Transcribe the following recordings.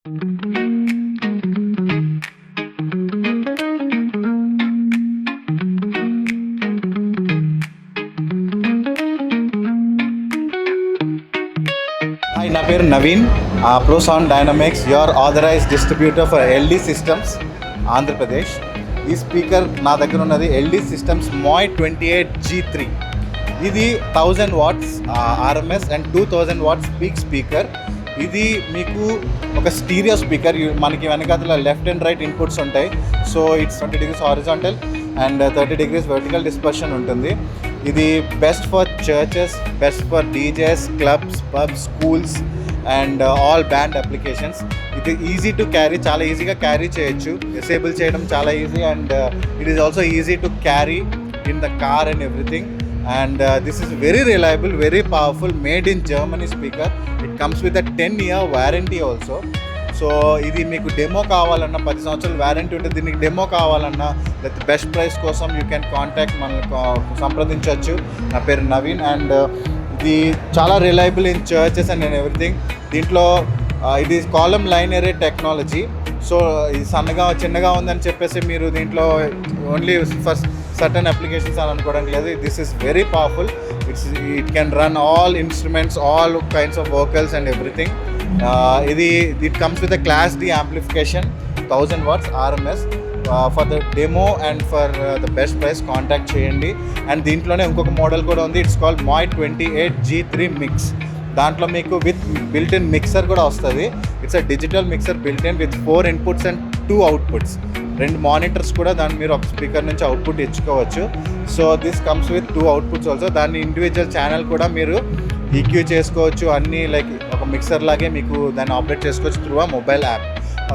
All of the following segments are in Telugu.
Hi, నా పేరు Naveen. Pro sound dynamics your authorised distributor for LD systems Andhra Pradesh. ఈ స్పీకర్ నా దగ్గర ఉన్నది ఎల్డి సిస్టమ్స్ MOI 28G3. ఇది 1000 watts RMS and 2000 watts peak speaker. ఇది మీకు ఒక స్టీరియో స్పీకర్. మనకి వెనకాతల లెఫ్ట్ అండ్ రైట్ ఇన్పుట్స్ ఉంటాయి. So it's 20 degrees horizontal and 30 degrees vertical dispersion ఉంటుంది. ఇది best for churches, best for DJs, clubs, pubs, schools and all band applications. ఇది ఈజీ టు క్యారీ, చాలా ఈజీగా క్యారీ చేయొచ్చు. డిసేబుల్ చేయడం చాలా easy and it is also easy to carry in the car and everything. And this is very reliable, very powerful, made in Germany speaker. It comes with a 10-year warranty also. So ఇది మీకు డెమో కావాలన్నా 10 సంవత్సరాల వారంటీ ఉంటుంది. దీనికి డెమో కావాలన్నా లేకపోతే బెస్ట్ ప్రైస్ కోసం యూ క్యాన్ కాంటాక్ట్ మనల్ని సంప్రదించవచ్చు. నా పేరు నవీన్ అండ్ ఇది చాలా reliable in churches and everything. దీంట్లో ఇది కాలమ్ లైన్ ఎరే టెక్నాలజీ. సో ఇది చిన్నగా ఉందని చెప్పేసి మీరు దీంట్లో ఓన్లీ ఫస్ట్ సర్టన్ అప్లికేషన్స్ అని అనుకోవడానికి లేదు. This is very powerful. It can run all instruments, all kinds of vocals and everything. It comes with a class D amplification 1000 watts RMS. For the demo and for the best price contact చేయండి. అండ్ దీంట్లోనే ఇంకొక మోడల్ కూడా ఉంది. It's called MOI 28G3 mix. దాంట్లో మీకు విత్ బిల్ట్ ఇన్ మిక్సర్ కూడా వస్తుంది. It's a digital mixer built in with 4 inputs and 2 outputs. 2 monitors కూడా దాన్ని మీరు ఒక స్పీకర్ నుంచి అవుట్పుట్ ఇచ్చుకోవచ్చు. So this comes with 2 outputs also. దాన్ని ఇండివిజువల్ ఛానల్ కూడా మీరు ఈక్యూ చేసుకోవచ్చు. అన్నీ లైక్ ఒక మిక్సర్ లాగే మీకు దాన్ని ఆపరేట్ చేసుకోవచ్చు through a mobile app.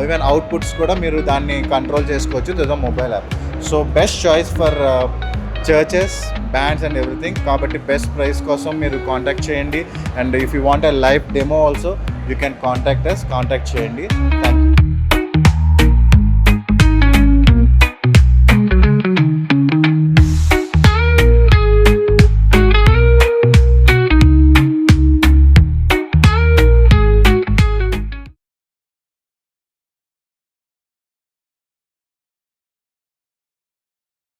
Even outputs కూడా మీరు దాన్ని కంట్రోల్ చేసుకోవచ్చు through the mobile app. So best choice for churches, bands and everything. కాబట్టి బెస్ట్ ప్రైస్ కోసం మీరు కాంటాక్ట్ చేయండి. And if you want a live demo also you can contact చేయండి.